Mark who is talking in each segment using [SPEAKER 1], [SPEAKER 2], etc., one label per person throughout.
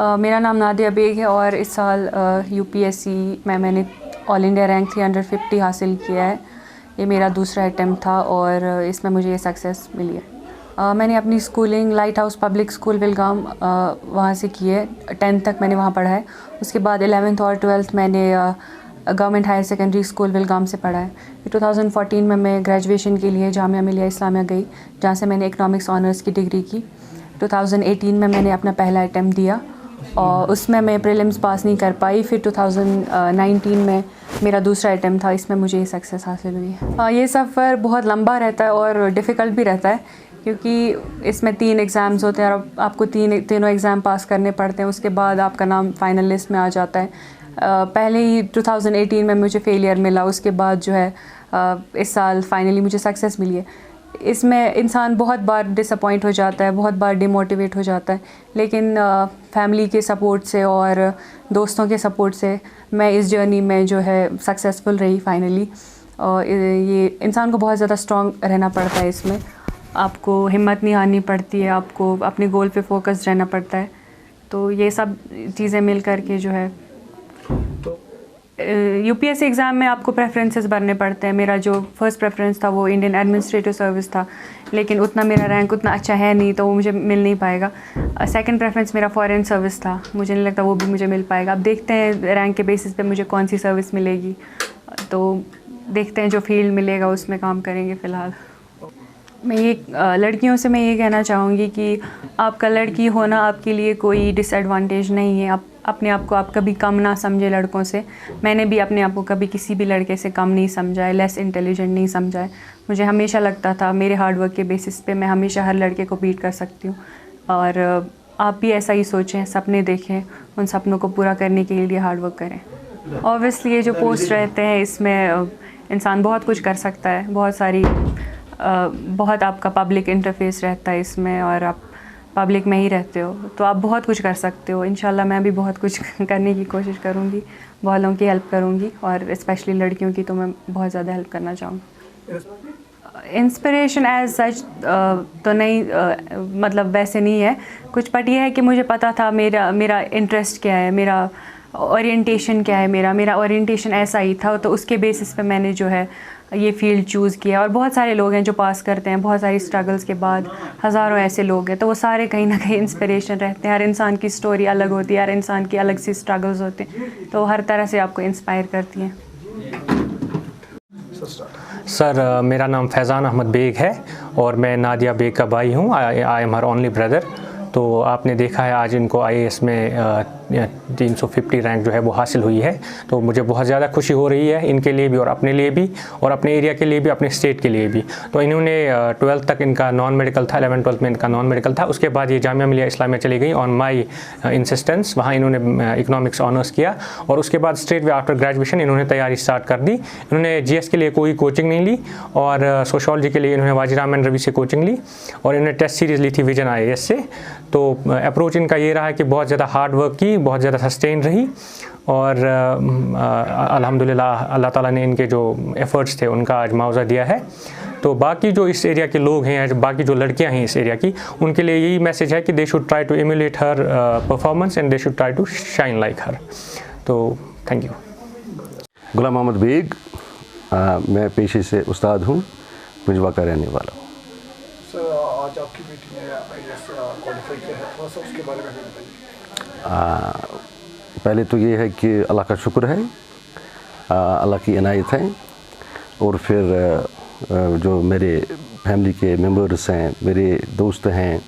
[SPEAKER 1] मेरा नाम नादिया बेग है और इस साल यूपीएससी में मैंने ऑल इंडिया रैंक 350 हासिल किया है। ये मेरा दूसरा अटैम्प्ट था और इसमें मुझे ये सक्सेस मिली है। मैंने अपनी schooling Light House Public School Belgaum वहाँ से की है। 10th तक मैंने वहाँ पढ़ा है। उसके बाद 11th और 12th मैंने government higher secondary school Vilgam से पढ़ा है। 2014 में मैं ग्रेजुएशन के लिए जामिया मिलिया इस्लामिया गई, जहाँ से मैंने इकनॉमिक्स ऑनर्स की डिग्री की। 2018 में मैंने अपना पहला अटैम्प्ट दिया और उसमें मैं प्रीलिम्स पास नहीं कर पाई। फिर 2019 में मेरा दूसरा अटैम्प्ट था, इसमें मुझे सक्सेस हासिल हुई। ये सफ़र बहुत लंबा रहता है और डिफ़िकल्ट भी रहता है, क्योंकि इसमें 3 एग्ज़ाम्स होते हैं और आपको तीनों एग्ज़ाम पास करने पड़ते हैं। उसके बाद आपका नाम फाइनल लिस्ट में आ जाता है। पहले ही 2018 में मुझे फेलियर मिला, उसके बाद जो है इस साल फाइनली मुझे सक्सेस मिली है। इसमें इंसान बहुत बार डिसअपॉइंट हो जाता है, बहुत बार डिमोटिवेट हो जाता है, लेकिन फैमिली के सपोर्ट से और दोस्तों के सपोर्ट से मैं इस जर्नी में जो है सक्सेसफुल रही फाइनली। और ये इंसान को बहुत ज़्यादा स्ट्रॉन्ग रहना पड़ता है। इसमें आपको हिम्मत नहीं हारनी पड़ती है, आपको अपने गोल पे फोकस रहना पड़ता है। तो ये सब चीज़ें मिल कर के जो है यूपीएससी एग्ज़ाम में आपको प्रेफरेंसेस भरने पड़ते हैं। मेरा जो फर्स्ट प्रेफरेंस था वो इंडियन एडमिनिस्ट्रेटिव सर्विस था, लेकिन उतना मेरा रैंक उतना अच्छा है नहीं, तो वो मुझे मिल नहीं पाएगा। सेकंड प्रेफरेंस मेरा फॉरेन सर्विस था, मुझे नहीं लगता वो भी मुझे मिल पाएगा। अब देखते हैं रैंक के बेसिस पे मुझे कौन सी सर्विस मिलेगी, तो देखते हैं जो फील्ड मिलेगा उसमें काम करेंगे फ़िलहाल। मैं ये लड़कियों से मैं ये कहना चाहूँगी कि आपका लड़की होना आपके लिए कोई डिसएडवांटेज नहीं है। आप अपने आप को आप कभी कम ना समझे लड़कों से। मैंने भी अपने आप को कभी किसी भी लड़के से कम नहीं समझा है, लेस इंटेलिजेंट नहीं समझा है। मुझे हमेशा लगता था मेरे हार्डवर्क के बेसिस पे मैं हमेशा हर लड़के को बीट कर सकती हूँ। और आप भी ऐसा ही सोचें, सपने देखें, उन सपनों को पूरा करने के लिए हार्डवर्क करें। ऑब्वियसली ये जो पोस्ट रहते हैं इसमें इंसान बहुत कुछ कर सकता है, बहुत आपका पब्लिक इंटरफेस रहता है इसमें और आप पब्लिक में ही रहते हो, तो आप बहुत कुछ कर सकते हो। इंशाल्लाह मैं भी बहुत कुछ करने की कोशिश करूँगी, बहुत लोगों की हेल्प करूँगी और स्पेशली लड़कियों की तो मैं बहुत ज़्यादा हेल्प करना चाहूँगी। इंस्पिरेशन एज सच तो नहीं, मतलब वैसे नहीं है कुछ, बट ये है कि मुझे पता था मेरा इंटरेस्ट क्या है, मेरा ओरिएंटेशन क्या है। मेरा ओरिएंटेशन ऐसा ही था, तो उसके बेसिस पे मैंने जो है ये फील्ड चूज़ किया। और बहुत सारे लोग हैं जो पास करते हैं, बहुत सारी स्ट्रगल्स के बाद हज़ारों ऐसे लोग हैं, तो वो सारे कहीं ना कहीं इंस्पिरेशन रहते हैं। हर इंसान की स्टोरी अलग होती है, हर इंसान की अलग सी स्ट्रगल्स होते हैं, तो हर तरह से आपको इंस्पायर करती हैं।
[SPEAKER 2] सर, मेरा नाम फैज़ान अहमद बेग है और मैं नादिया बेग का भाई हूँ। I am her only brother. तो आपने देखा है आज इनको आईएएस में 350 रैंक जो है वो हासिल हुई है, तो मुझे बहुत ज़्यादा खुशी हो रही है इनके लिए भी और अपने लिए भी और अपने एरिया के लिए भी, अपने स्टेट के लिए भी। तो इन्होंने 12th तक इनका नॉन मेडिकल था, 11th-12th में इनका नॉन मेडिकल था। उसके बाद ये जामिया मिलिया इस्लामिया चली गई ऑन माई इंसिस्टेंस। वहाँ इन्होंने इकनॉमिक्स ऑनर्स किया और उसके बाद स्ट्रेट वे आफ्टर ग्रेजुएशन इन्होंने तैयारी स्टार्ट कर दी। इन्होंने जीएस के लिए कोई कोचिंग नहीं ली और सोशोलॉजी के लिए इन्होंने वाजीरामन रवि से कोचिंग ली और इन्होंने टेस्ट सीरीज़ ली थी विजन IAS से। तो अप्रोच इनका ये रहा है कि बहुत ज़्यादा हार्ड वर्क की, बहुत ज़्यादा सस्टेन रही और अल्हम्दुलिल्लाह अल्लाह ताला ने इनके जो एफ़र्ट्स थे उनका आज मुआवजा दिया है। तो बाकी जो इस एरिया के लोग हैं, बाकी जो लड़कियां हैं इस एरिया की, उनके लिए यही मैसेज है कि they should try to emulate her performance and they should try to shine like her. तो थैंक यू।
[SPEAKER 3] गुलाम मोहम्मद बेग, मैं पेशे से उस्ताद हूँ, मुजवा का रहने वाला हूँ।
[SPEAKER 4] आज आपकी बेटी ने IAS क्वालिफाई किया है, थोड़ा सा उसके बारे में बताइए।
[SPEAKER 3] पहले तो ये है कि अल्लाह का शुक्र है, अल्लाह की इनायत है। और फिर जो मेरे फैमिली के मेंबर्स हैं, मेरे दोस्त हैं,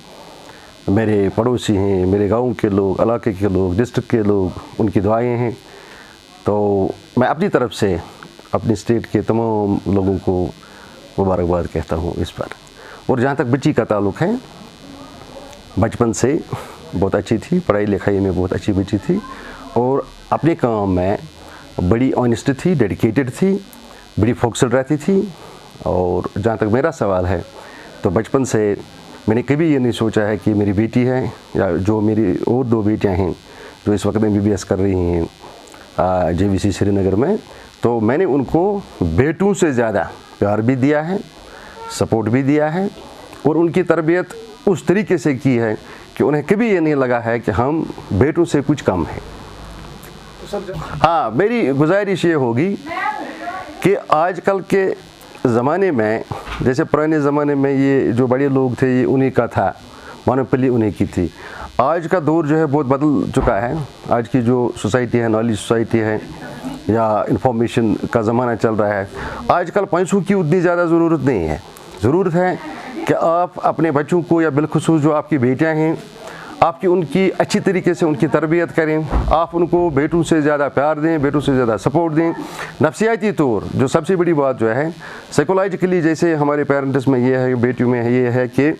[SPEAKER 3] मेरे पड़ोसी हैं, मेरे गांव के लोग, इलाके के लोग, डिस्ट्रिक्ट के लोग, उनकी दुआएं हैं। तो मैं अपनी तरफ से अपनी स्टेट के तमाम लोगों को मुबारकबाद कहता हूँ इस पर। और जहाँ तक बच्ची का ताल्लुक़ है, बचपन से बहुत अच्छी थी, पढ़ाई लिखाई में बहुत अच्छी बच्ची थी और अपने काम में बड़ी ऑनेस्ट थी, डेडिकेटेड थी, बड़ी फोकस्ड रहती थी। और जहाँ तक मेरा सवाल है, तो बचपन से मैंने कभी ये नहीं सोचा है कि मेरी बेटी है या जो मेरी और 2 बेटियाँ हैं जो इस वक्त MBBS कर रही हैं JVC श्रीनगर में, तो मैंने उनको बेटों से ज़्यादा प्यार भी दिया है, सपोर्ट भी दिया है और उनकी तरबियत उस तरीके से की है कि उन्हें कभी ये नहीं लगा है कि हम बेटों से कुछ कम हैं।
[SPEAKER 4] तो सर
[SPEAKER 3] हाँ, मेरी गुजारिश ये होगी कि आजकल के ज़माने में, जैसे पुराने ज़माने में ये जो बड़े लोग थे ये उन्हीं का था, मोनोपोली उन्हीं की थी। आज का दौर जो है बहुत बदल चुका है। आज की जो सोसाइटी है, नॉलेज सोसाइटी है या इंफॉर्मेशन का ज़माना चल रहा है, आजकल पैसों की उतनी ज़्यादा ज़रूरत नहीं है। ज़रूरत है कि आप अपने बच्चों को, या बिलखुसूस जो आपकी बेटियां हैं, आपकी उनकी अच्छी तरीके से उनकी तरबियत करें। आप उनको बेटों से ज़्यादा प्यार दें, बेटों से ज़्यादा सपोर्ट दें। नफ्सियाती तौर जो सबसे बड़ी बात जो है, साइकोलॉजिकली जैसे हमारे पेरेंट्स में ये है, बेटियों में ये है कि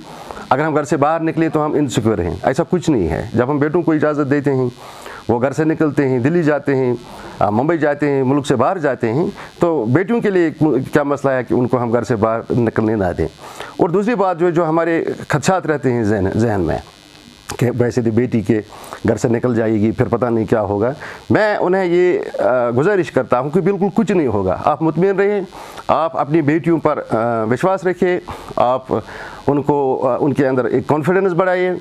[SPEAKER 3] अगर हम घर से बाहर निकलें तो हम इनसिक्योर हैं। ऐसा कुछ नहीं है। जब हम बेटों को इजाज़त देते हैं, वो घर से निकलते हैं, दिल्ली जाते हैं, मुंबई जाते हैं, मुल्क से बाहर जाते हैं, तो बेटियों के लिए क्या मसला है कि उनको हम घर से बाहर निकलने ना दें। और दूसरी बात जो हमारे खदशात रहते हैं जहन में कि वैसे तो बेटी के घर से निकल जाएगी, फिर पता नहीं क्या होगा, मैं उन्हें ये गुजारिश करता हूँ कि बिल्कुल कुछ नहीं होगा। आप मुतमईन रहें, आप अपनी बेटियों पर विश्वास रखिए, आप उनको उनके अंदर एक कॉन्फिडेंस बढ़ाइए,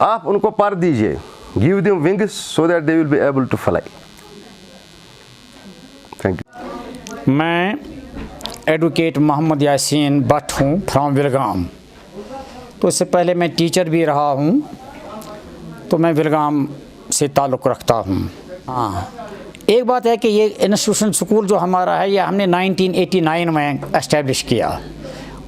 [SPEAKER 3] आप उनको पर दीजिए, give them wings so that they will be able to fly. Thank you.
[SPEAKER 5] मैं एडवोकेट मोहम्मद यासीन भट्ट हूँ फ्रॉम विलगाम। तो इससे पहले मैं टीचर भी रहा हूँ, तो मैं विलगाम से ताल्लुक़ रखता हूँ। हाँ, एक बात है कि ये इंस्टीट्यूशन स्कूल जो हमारा है, ये हमने 1989 में एस्टेब्लिश किया।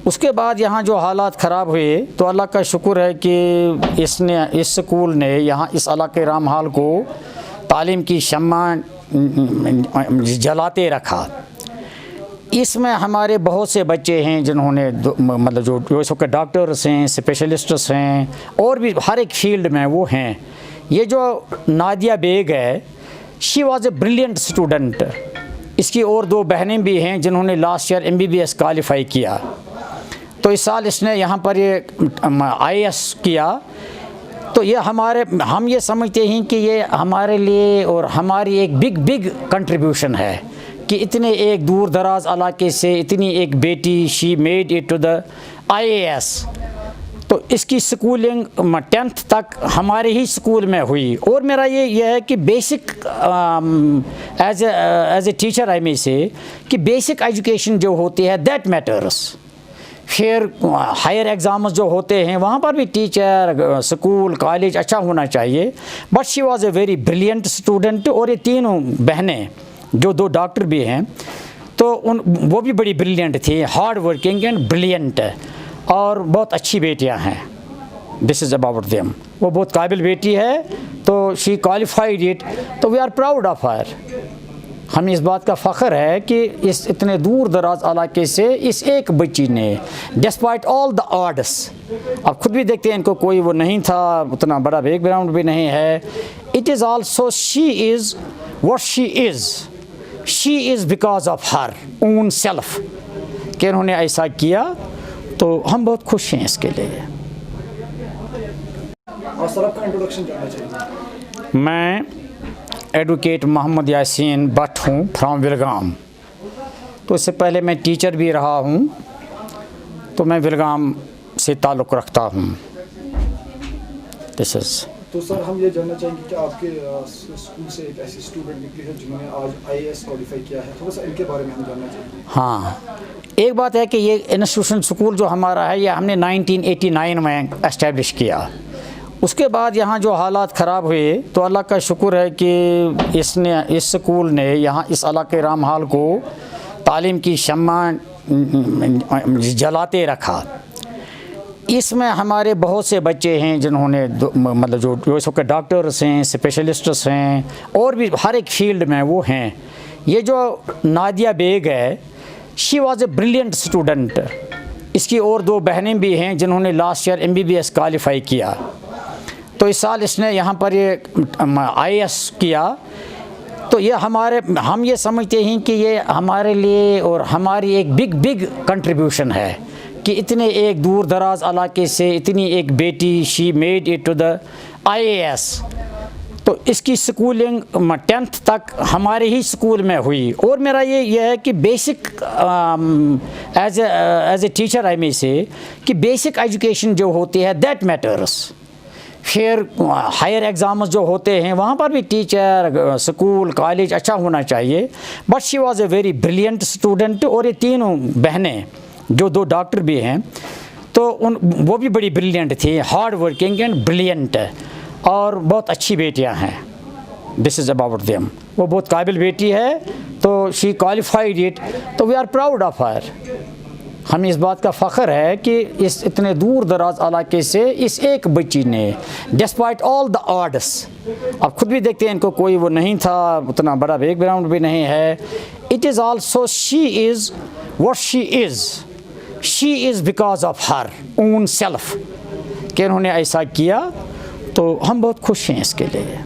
[SPEAKER 5] उसके बाद यहाँ जो हालात ख़राब हुए, तो अल्लाह का शुक्र है कि इस स्कूल ने यहाँ इस इलाके रामहाल को तालीम की शम्मा जलाते रखा। इसमें हमारे बहुत से बच्चे हैं जिन्होंने मतलब जो इस वक्त डॉक्टर्स हैं, स्पेशलिस्ट्स हैं, और भी हर एक फील्ड में वो हैं। ये जो नादिया बेग है, she was a brilliant student. इसकी और 2 बहनें भी हैं जिन्होंने लास्ट ईयर MBBS क्वालिफाई किया। तो इस साल इसने यहाँ पर ये IAS किया। तो ये हम ये समझते हैं कि ये हमारे लिए और हमारी एक बिग कंट्रीब्यूशन है कि इतने एक दूर दराज इलाके से इतनी एक बेटी, she made it to the IAS। तो इसकी स्कूलिंग 10th तक हमारे ही स्कूल में हुई। और मेरा ये है कि बेसिक एज ए टीचर आई में से कि बेसिक एजुकेशन जो होती है दैट मैटर्स। फिर हायर एग्ज़ाम्स जो होते हैं वहाँ पर भी टीचर, स्कूल, कॉलेज अच्छा होना चाहिए। But she was a very brilliant student. और ये तीनों बहनें जो 2 डॉक्टर भी हैं, तो वो भी बड़ी ब्रिलियंट थी, हार्ड वर्किंग एंड ब्रिलियंट, और बहुत अच्छी बेटियां हैं। This is about them. वो बहुत काबिल बेटी है, तो शी क्वालिफाइड इट, तो we are proud of her. हमें इस बात का फ़ख्र है कि इस इतने दूर दराज इलाके से इस एक बच्ची ने डिस्पाइट ऑल द ऑड्स, आप खुद भी देखते हैं इनको कोई वो नहीं था, उतना बड़ा बैकग्राउंड भी नहीं है। It is also she is what she is, she is because of her own self कि उन्होंने ऐसा किया। तो हम बहुत खुश हैं इसके लिए।
[SPEAKER 4] और सर आपका इंट्रोडक्शन जानना चाहिए।
[SPEAKER 5] मैं एडवोकेट मोहम्मद यासीन भट्ट हूँ फ्रॉम विलगाम। तो इससे पहले मैं टीचर भी रहा हूँ, तो मैं विलगाम से ताल्लुक़ रखता हूँ। This is.
[SPEAKER 4] तो सर हम ये जानना चाहेंगे कि आपके स्कूल से एक ऐसी स्टूडेंट निकली है जिन्होंने आज IAS क्वालिफाई किया है, थोड़ा सा इनके बारे में हम जानना चाहेंगे।
[SPEAKER 5] हाँ, एक बात है कि ये इंस्टीट्यूशन स्कूल जो हमारा है, ये हमने 1989 में एस्टेब्लिश किया। उसके बाद यहाँ जो हालात ख़राब हुए, तो अल्लाह का शुक्र है कि इस स्कूल ने यहाँ इस इलाके रामहाल को तालीम की शम्मा जलाते रखा। इसमें हमारे बहुत से बच्चे हैं जिन्होंने मतलब जो इस वक्त डॉक्टर्स हैं, स्पेशलिस्ट्स हैं, और भी हर एक फील्ड में वो हैं। ये जो नादिया बेग है, she was a brilliant student. इसकी और 2 बहनें भी हैं जिन्होंने लास्ट ईयर MBBS क्वालिफाई किया। तो इस साल इसने यहाँ पर ये IAS किया। तो ये हम ये समझते हैं कि ये हमारे लिए और हमारी एक बिग कंट्रीब्यूशन है कि इतने एक दूर दराज इलाके से इतनी एक बेटी, she made it to the IAS। तो इसकी स्कूलिंग 10th तक हमारे ही स्कूल में हुई। और मेरा ये है कि बेसिक एज ए टीचर आई में से कि बेसिक एजुकेशन जो होती है दैट मैटर्स। फिर हायर एग्ज़ाम्स जो होते हैं वहाँ पर भी टीचर, स्कूल, कॉलेज अच्छा होना चाहिए। But she was a very brilliant student. और ये तीनों बहनें जो 2 डॉक्टर भी हैं तो वो भी बड़ी ब्रिलियंट थी, हार्ड वर्किंग एंड ब्रिलियंट, और बहुत अच्छी बेटियां हैं। This is about them. वो बहुत काबिल बेटी है, तो शी क्वालिफाइड इट, तो we are proud of her. हमें इस बात का फ़ख्र है कि इस इतने दूर दराज इलाके से इस एक बच्ची ने डिस्पाइट ऑल द ऑड्स, अब खुद भी देखते हैं इनको कोई वो नहीं था, उतना बड़ा बैकग्राउंड भी नहीं है, it is also she is what she is because of her own self कि उन्होंने ऐसा किया। तो हम बहुत खुश हैं इसके लिए।